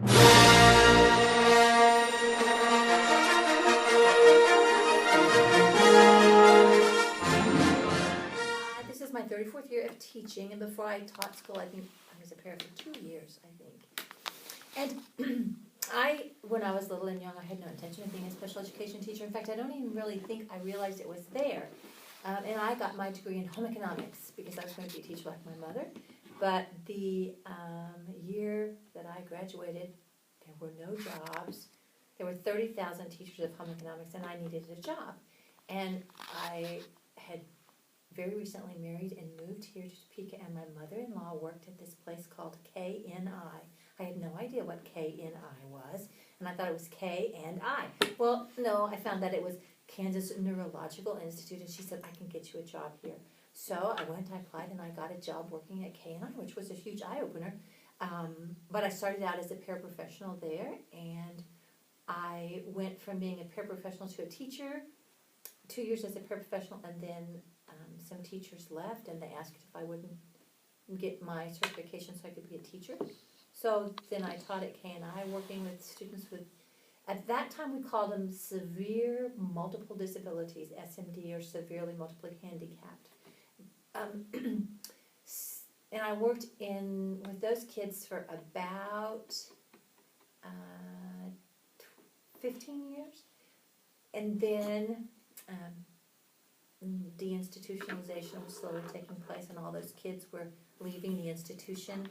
This is my 34th year of teaching, and before I taught school, I think I was a para for 2 years, I think. And when I was little and young, I had no intention of being a special education teacher. In fact, I don't even really think I realized it was there. And I got my degree in home economics because I was going to be a teacher like my mother. But the year that I graduated, there were no jobs. There were 30,000 teachers of home economics, and I needed a job. And I had very recently married and moved here to Topeka, and my mother-in-law worked at this place called KNI. I had no idea what KNI was, and I thought it was K and I. Well, no, I found that it was Kansas Neurological Institute, and she said, I can get you a job here. So I went, I applied, and I got a job working at KNI, which was a huge eye-opener. But I started out as a paraprofessional there, and I went from being a paraprofessional to a teacher, 2 years as a paraprofessional, and then some teachers left, and they asked if I wouldn't get my certification so I could be a teacher. So then I taught at KNI, working with students with, at that time we called them severe multiple disabilities, SMD, or severely multiply handicapped. And I worked with those kids for about 15 years. And then deinstitutionalization was slowly taking place, and all those kids were leaving the institution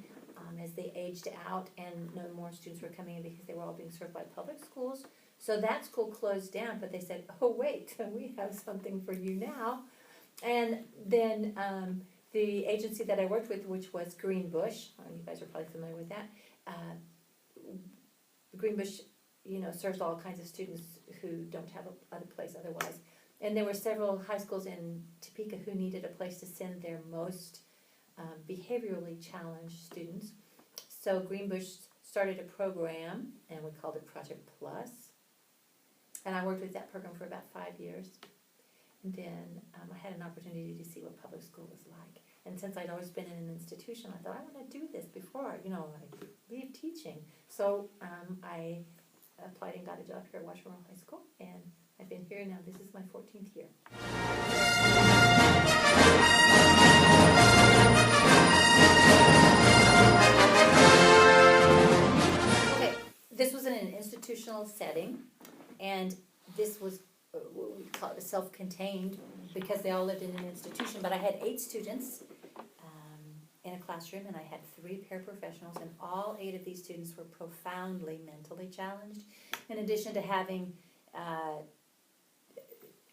as they aged out, and no more students were coming in because they were all being served by public schools. So that school closed down, but they said, oh wait, we have something for you now. And then the agency that I worked with, which was Greenbush, you guys are probably familiar with that, Greenbush, serves all kinds of students who don't have a place otherwise. And there were several high schools in Topeka who needed a place to send their most behaviorally challenged students. So Greenbush started a program, and we called it Project Plus. And I worked with that program for about 5 years. And then I had an opportunity to see what public school was like. And since I'd always been in an institution, I thought, I want to do this before, I leave teaching. So I applied and got a job here at Washburn-Rural High School, and I've been here now. This is my 14th year. Okay, this was in an institutional setting, and this was what we call it self-contained because they all lived in an institution. But I had 8 students in a classroom, and I had 3 paraprofessionals, and all 8 of these students were profoundly mentally challenged, in addition to having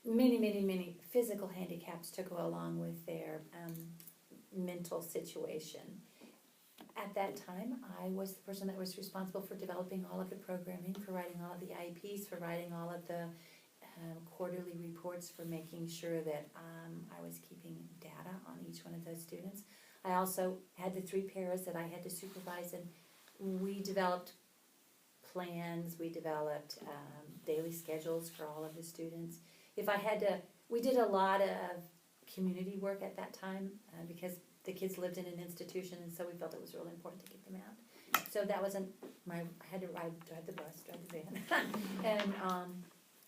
many physical handicaps to go along with their mental situation. At that time, I was the person that was responsible for developing all of the programming, for writing all of the IEPs, for writing all of the quarterly reports, for making sure that I was keeping data on each one of those students. I also had the 3 paras that I had to supervise, and we developed plans, we developed daily schedules for all of the students. If I had to, we did a lot of community work at that time because the kids lived in an institution, and so we felt it was really important to get them out. So that wasn't I had to drive the bus, drive the van. And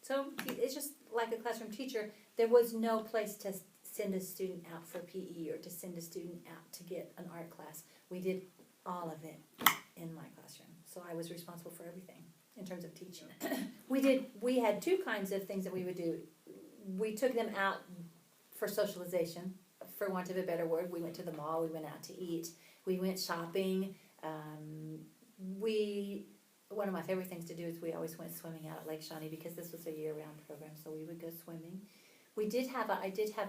so it's just like a classroom teacher, there was no place to send a student out for PE or to send a student out to get an art class. We did all of it in my classroom. So I was responsible for everything in terms of teaching. We had 2 kinds of things that we would do. We took them out for socialization, for want of a better word. We went to the mall, we went out to eat, we went shopping. One of my favorite things to do is we always went swimming out at Lake Shawnee because this was a year-round program, so we would go swimming. I did have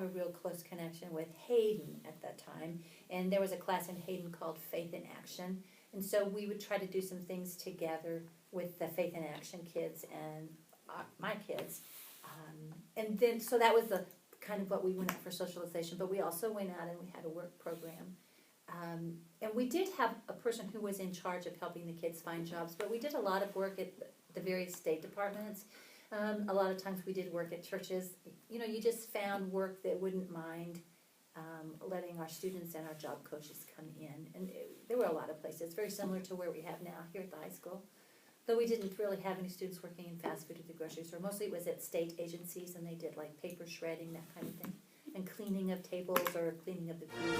a real close connection with Hayden at that time, and there was a class in Hayden called Faith in Action, and so we would try to do some things together with the Faith in Action kids and my kids. And then, so that was the kind of what we went out for socialization, but we also went out and we had a work program. And we did have a person who was in charge of helping the kids find jobs, but we did a lot of work at the various state departments. A lot of times we did work at churches. You just found work that wouldn't mind letting our students and our job coaches come in. And there were a lot of places, very similar to where we have now here at the high school. Though we didn't really have any students working in fast food at the grocery store. Mostly it was at state agencies, and they did like paper shredding, that kind of thing, and cleaning of tables or cleaning of the food.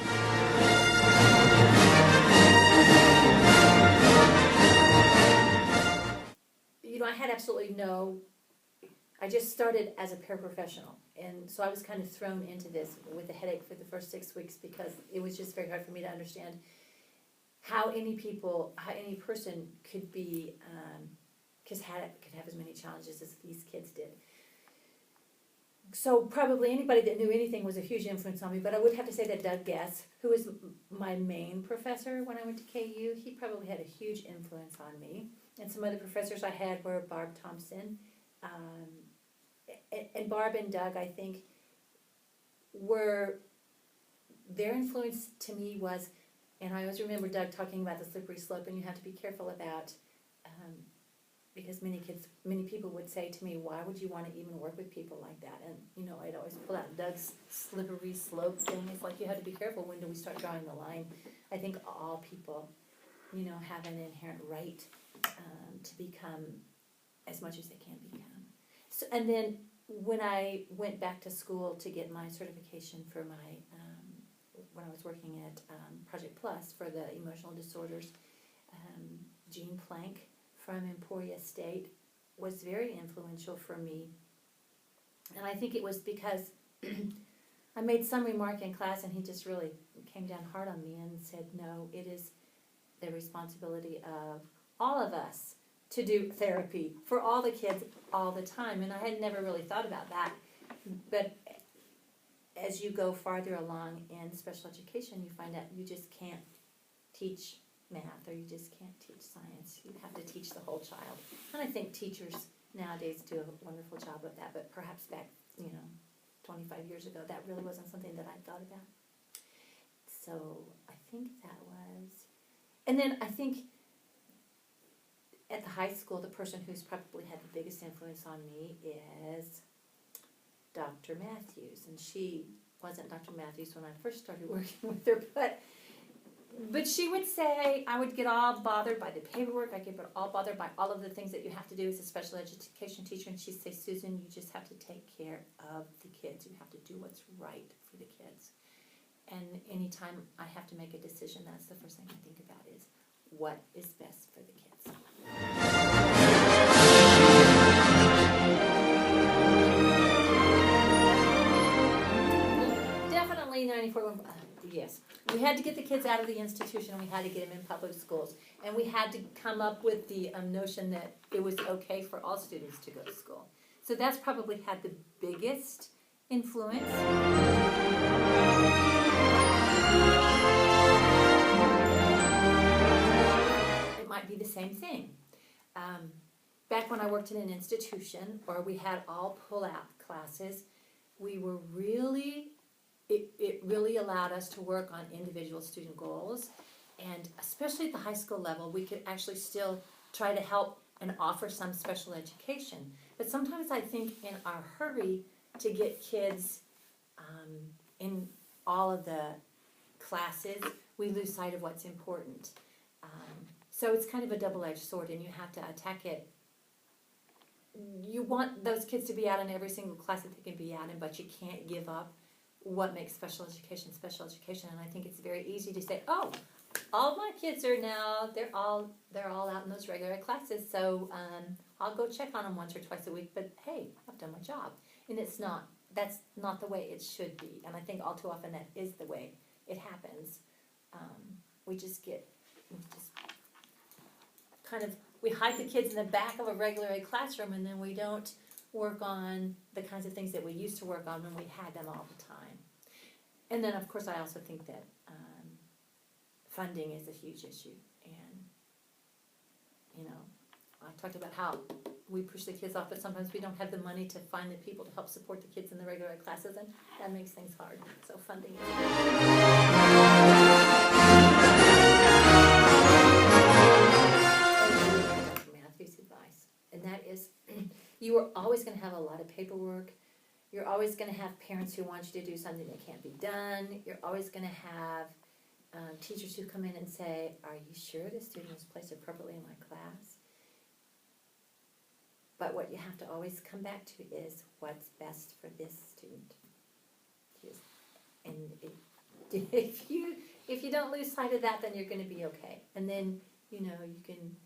I had absolutely I just started as a paraprofessional, and so I was kind of thrown into this with a headache for the first 6 weeks, because it was just very hard for me to understand how any person could be, could have as many challenges as these kids did. So probably anybody that knew anything was a huge influence on me, but I would have to say that Doug Guess, who was my main professor when I went to KU, he probably had a huge influence on me. And some other professors I had were Barb Thompson, and Barb and Doug, I think, their influence to me was, and I always remember Doug talking about the slippery slope, and you have to be careful about, because many people would say to me, why would you want to even work with people like that? And, I'd always pull out Doug's slippery slope thing. It's like, you have to be careful, when do we start drawing the line? I think all people, have an inherent right to become as much as they can become. So, and then when I went back to school to get my certification for my, when I was working at Project Plus for the emotional disorders, Jean Plank from Emporia State was very influential for me. And I think it was because I made some remark in class, and he just really came down hard on me and said, no, it is the responsibility of all of us to do therapy for all the kids all the time. And I had never really thought about that. But as you go farther along in special education, you find out you just can't teach math, or you just can't teach science. You have to teach the whole child. And I think teachers nowadays do a wonderful job of that, but perhaps back, 25 years ago, that really wasn't something that I thought about. So I think that was, and then I think at the high school, the person who's probably had the biggest influence on me is Dr. Matthews. And she wasn't Dr. Matthews when I first started working with her, but she would say, I would get all bothered by the paperwork, I get all bothered by all of the things that you have to do as a special education teacher, and she'd say, Susan, you just have to take care of the kids. You have to do what's right for the kids. And anytime I have to make a decision, that's the first thing I think about is, what is best for the kids? Definitely 94, yes. We had to get the kids out of the institution, we had to get them in public schools. And we had to come up with the notion that it was okay for all students to go to school. So that's probably had the biggest influence. It might be the same thing. Back when I worked in an institution where we had all pull-out classes, we were it really allowed us to work on individual student goals, and especially at the high school level, we could actually still try to help and offer some special education. But sometimes I think in our hurry to get kids in all of the classes, we lose sight of what's important. So it's kind of a double-edged sword, and you have to attack it. You want those kids to be out in every single class that they can be out in, but you can't give up what makes special education special education. And I think it's very easy to say, oh, all my kids are now, they're all out in those regular classes, so I'll go check on them once or twice a week, but hey, I've done my job. And that's not the way it should be. And I think all too often that is the way it happens. We hide the kids in the back of a regular ed classroom, and then we don't work on the kinds of things that we used to work on when we had them all the time. And then, of course, I also think that funding is a huge issue. And, I talked about how we push the kids off, but sometimes we don't have the money to find the people to help support the kids in the regular ed classes, and that makes things hard. So funding is Dr. Matthews' advice. And that is, you are always going to have a lot of paperwork. You're always going to have parents who want you to do something that can't be done. You're always going to have teachers who come in and say, are you sure the student was placed appropriately in my class? But what you have to always come back to is what's best for this student. And if you don't lose sight of that, then you're going to be okay. And then, you can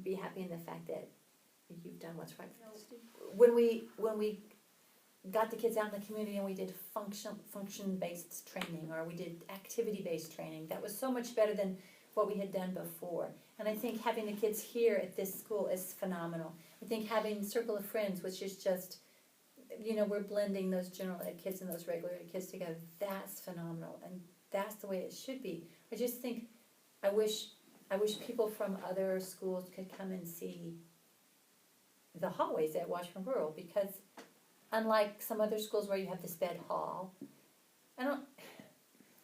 be happy in the fact that you've done what's right for the student. When we got the kids out in the community and we did function-based training, or we did activity-based training, that was so much better than what we had done before. And I think having the kids here at this school is phenomenal. I think having Circle of Friends, which is just, we're blending those general ed kids and those regular ed kids together, that's phenomenal, and that's the way it should be. I just think, I wish people from other schools could come and see the hallways at Washburn-Rural, because unlike some other schools where you have this bed hall,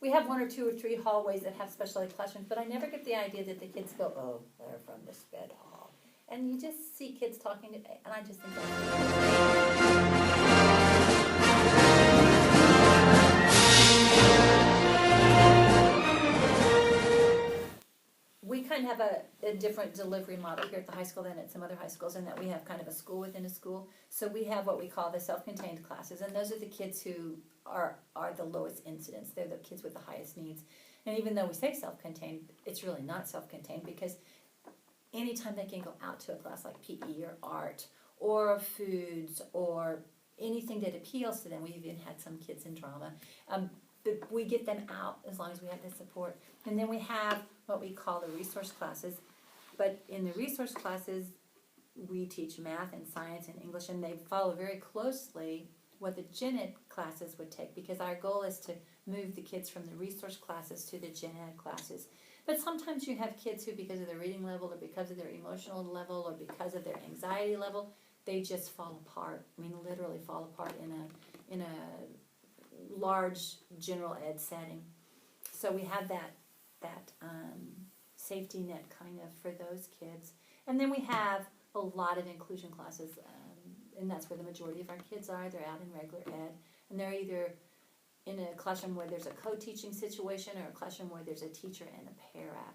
we have 1 or 2 or 3 hallways that have special ed classrooms, but I never get the idea that the kids go, oh, they're from this bed hall. And you just see kids talking, and I just think we kind of have a different delivery model here at the high school than at some other high schools, in that we have kind of a school within a school. So we have what we call the self-contained classes, and those are the kids who are the lowest incidence. They're the kids with the highest needs. And even though we say self-contained, it's really not self-contained, because anytime they can go out to a class like PE or art or foods or anything that appeals to them, we even had some kids in drama, but we get them out as long as we have the support. And then we have what we call the resource classes, but in the resource classes we teach math and science and English, and they follow very closely what the gen ed classes would take, because our goal is to move the kids from the resource classes to the gen ed classes. But sometimes you have kids who, because of their reading level or because of their emotional level or because of their anxiety level, they just fall apart. I mean, literally fall apart in a large general ed setting. So we have that safety net kind of for those kids. And then we have a lot of inclusion classes, and that's where the majority of our kids are. They're out in regular ed, and they're either in a classroom where there's a co-teaching situation or a classroom where there's a teacher and a para.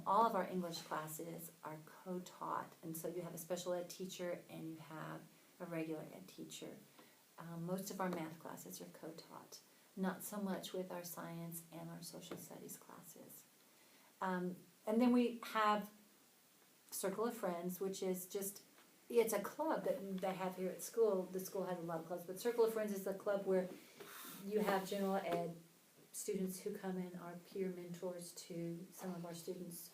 All of our English classes are co-taught, and so you have a special ed teacher and you have a regular ed teacher. Most of our math classes are co-taught, not so much with our science and our social studies classes. And then we have Circle of Friends, which is just, it's a club that they have here at school. The school has a lot of clubs, but Circle of Friends is the club where you have general ed students who come in, are peer mentors to some of our students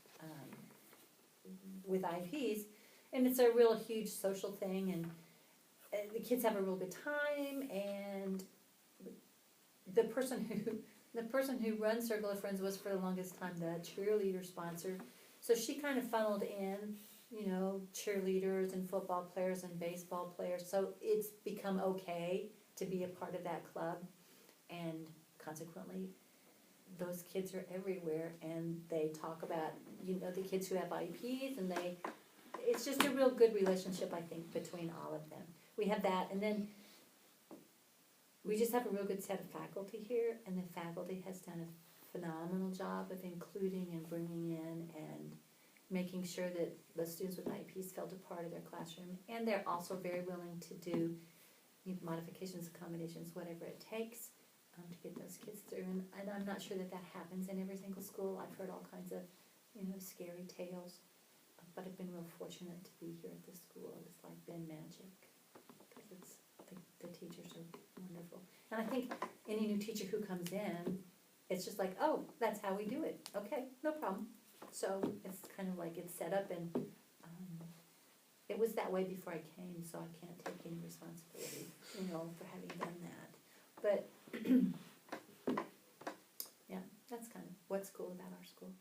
with IEPs, and it's a real huge social thing, and the kids have a real good time. And the person who runs Circle of Friends was for the longest time the cheerleader sponsor, so she kind of funneled in cheerleaders and football players and baseball players, so it's become okay to be a part of that club. And consequently, those kids are everywhere, and they talk about, the kids who have IEPs, and it's just a real good relationship, I think, between all of them. We have that, and then we just have a real good set of faculty here, and the faculty has done a phenomenal job of including and bringing in and making sure that the students with IEPs felt a part of their classroom, and they're also very willing to do modifications, accommodations, whatever it takes to get those kids through. And I'm not sure that happens in every single school. I've heard all kinds of scary tales, but I've been real fortunate to be here at this school. It's like been magic, because the teachers are wonderful. And I think any new teacher who comes in, it's just like, oh, that's how we do it. Okay, no problem. So it's kind of like it's set up, and it was that way before I came, so I can't take any responsibility, for having done that. But yeah, that's kind of what's cool about our school.